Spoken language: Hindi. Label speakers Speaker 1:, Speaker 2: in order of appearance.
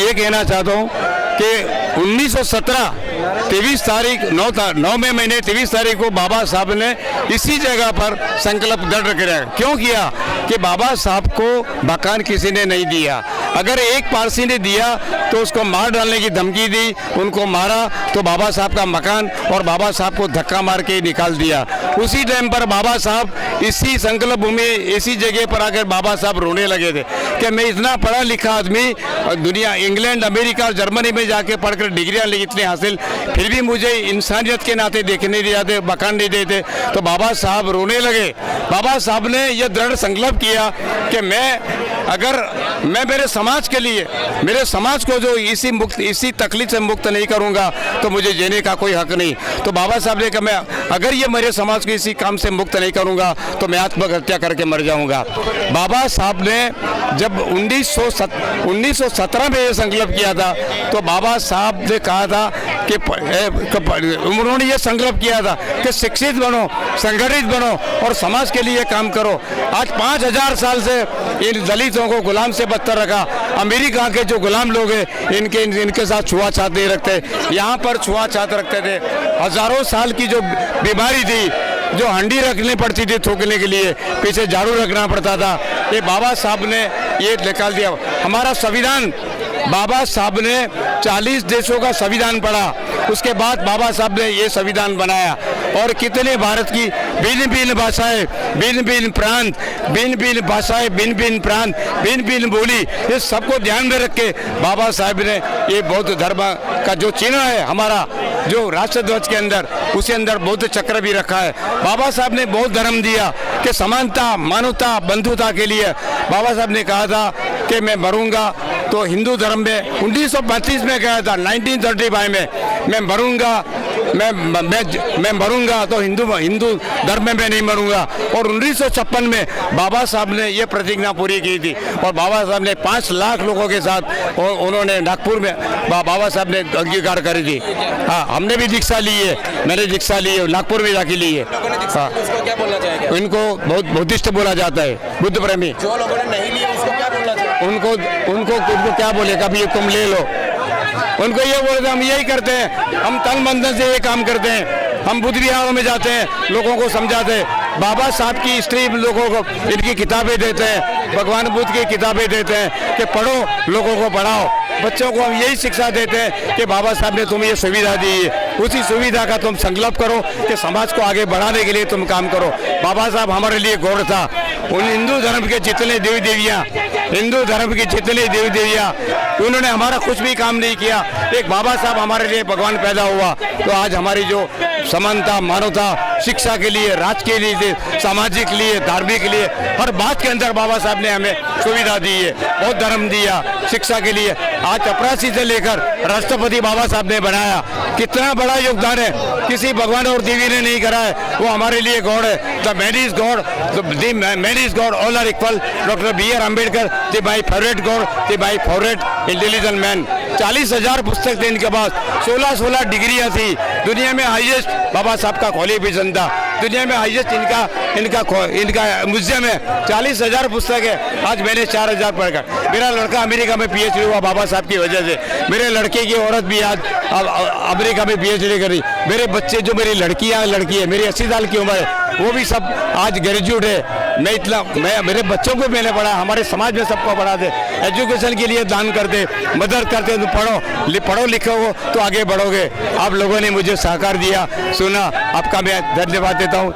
Speaker 1: ये कहना चाहता हूँ कि 1917 23 तारीख 9 महीने 23 तारीख को बाबा साहब ने इसी जगह पर संकल्प दृढ़ किया। क्यों किया कि बाबा साहब को मकान किसी ने नहीं दिया। अगर एक पारसी ने दिया तो उसको मार डालने की धमकी दी, उनको मारा तो बाबा साहब का मकान और बाबा साहब को धक्का मार के निकाल दिया। उसी टाइम पर बाबा साहब इसी संकल्प भूमि इसी जगह पर आकर बाबा साहब रोने लगे थे कि मैं इतना पढ़ा लिखा आदमी, दुनिया इंग्लैंड अमेरिका और जर्मनी में जाके पढ़कर डिग्रियां ली इतनी हासिल, फिर भी मुझे इंसानियत के नाते देखने नहीं जाते, मकान नहीं देते। तो बाबा साहब रोने लगे। बाबा साहब ने यह दृढ़ संकल्प किया कि मैं मेरे समाज के लिए, मेरे समाज को जो इसी तकलीफ से मुक्त नहीं करूंगा तो मुझे जीने का कोई हक नहीं। तो बाबा साहब ने कहा अगर ये मेरे समाज को इसी काम से मुक्त नहीं करूंगा तो मैं आत्महत्या करके मर जाऊंगा। बाबा साहब ने जब 1917 में ये संकल्प किया था तो बाबा साहब ने कहा था कि उन्होंने ये संकल्प किया था कि शिक्षित बनो, संगठित बनो और समाज के लिए काम करो। आज 5000 साल से इन दलितों को गुलाम से बदतर रखा। अमेरिका के जो गुलाम लोग हैं इनके साथ छुआछात नहीं रखते, यहाँ पर छुआछात रखते थे। हजारों साल की जो बीमारी थी, जो हंडी रखनी पड़ती थी थूकने के लिए, पीछे झाड़ू रखना पड़ता था, ये बाबा साहब ने ये निकाल दिया। हमारा संविधान, बाबा साहब ने 40 देशों का संविधान पढ़ा, उसके बाद बाबा साहब ने ये संविधान बनाया। और कितने भारत की भिन्न भिन्न भाषाएं, भिन्न भिन्न प्रांत, भिन्न भिन्न भाषाएं, भिन्न भिन्न प्रांत, भिन्न भिन्न बोली, ये सबको ध्यान में रख के बाबा साहब ने ये बौद्ध धर्म का जो चिन्ह है हमारा, जो राष्ट्र ध्वज के अंदर, उसके अंदर बौद्ध चक्र भी रखा है। बाबा साहब ने बौद्ध धर्म दिया कि समानता, मानवता, बंधुता के लिए। बाबा साहब ने कहा था कि मैं मरूंगा तो हिंदू धर्म में 1935 में कहा था, 1935 में मैं मरूंगा, मैं मरूंगा तो हिंदू धर्म में मैं नहीं मरूंगा। और 1956 में बाबा साहब ने ये प्रतिज्ञा पूरी की थी और बाबा साहब ने 5 लाख लोगों के साथ उन्होंने नागपुर में बाबा साहब ने अंगीकार करी थी। हाँ, हमने भी दीक्षा ली है, मैंने दीक्षा ली है, नागपुर में जाके ली है। हाँ,
Speaker 2: क्या बोलना चाहेंगे?
Speaker 1: इनको बहुत बुद्धिस्ट बोला जाता है, बुद्ध प्रेमी।
Speaker 2: जो लोगों ने नहीं लिया उसको क्या बोलना चाहिए?
Speaker 1: उनको क्या बोले, कभी तुम ले लो। उनको ये बोलते हम यही करते हैं, हम तन मन धन से ये काम करते हैं, हम बुद्ध विहारों में जाते हैं, लोगों को समझाते हैं। बाबा साहब की हिस्ट्री लोगों को इनकी किताबें देते हैं, भगवान बुद्ध की किताबें देते हैं कि पढ़ो, लोगों को पढ़ाओ। बच्चों को हम यही शिक्षा देते हैं कि बाबा साहब ने तुम्हें ये सुविधा दी है, उसी सुविधा का तुम संकल्प करो कि समाज को आगे बढ़ाने के लिए तुम काम करो। बाबा साहब हमारे लिए गौर था। उन हिंदू धर्म के जितने देवी देवियाँ, हिंदू धर्म की जितनी देवी देवियाँ, उन्होंने हमारा कुछ भी काम नहीं किया। एक बाबा साहब हमारे लिए भगवान पैदा हुआ तो आज हमारी जो समानता, मानवता, शिक्षा के लिए, राज के लिए, सामाजिक के लिए, धार्मिक के लिए, हर बात के अंदर बाबा साहब ने हमें सुविधा दी है। बहुत धर्म दिया शिक्षा के लिए। आज चपरासी से लेकर राष्ट्रपति बाबा साहब ने बनाया, कितना बड़ा योगदान है, किसी भगवान और देवी ने नहीं करा है। वो हमारे लिए गॉड है। The man is god, man is god, all are equal. Doctor B.R. Ambedkar थे माई फेवरेट गॉड, थे माई फेवरेट इंटेलिजेंट मैन। 40,000 पुस्तक थे इनके पास, 16 डिग्रियां थी। दुनिया में हाईएस्ट बाबा साहब का क्वालिफिकेशन था, दुनिया में हाईएस्ट इनका म्यूजियम है। 40,000 पुस्तक है। आज मैंने 4,000 पढ़कर, मेरा लड़का अमेरिका में PhD हुआ बाबा साहब की वजह से। मेरे लड़के की औरत भी आज अमेरिका में PhD करी। मेरे बच्चे, जो मेरी लड़की है, मेरी 80 साल की उम्र है, वो भी सब आज ग्रेजुएट है। मैं मेरे बच्चों को मैंने पढ़ा, हमारे समाज में सबको पढ़ा दे, एजुकेशन के लिए दान करते, मदद करते। तो पढ़ो लिखो तो आगे बढ़ोगे। आप लोगों ने मुझे सहकार दिया, सुना, आपका मैं धन्यवाद देता हूँ।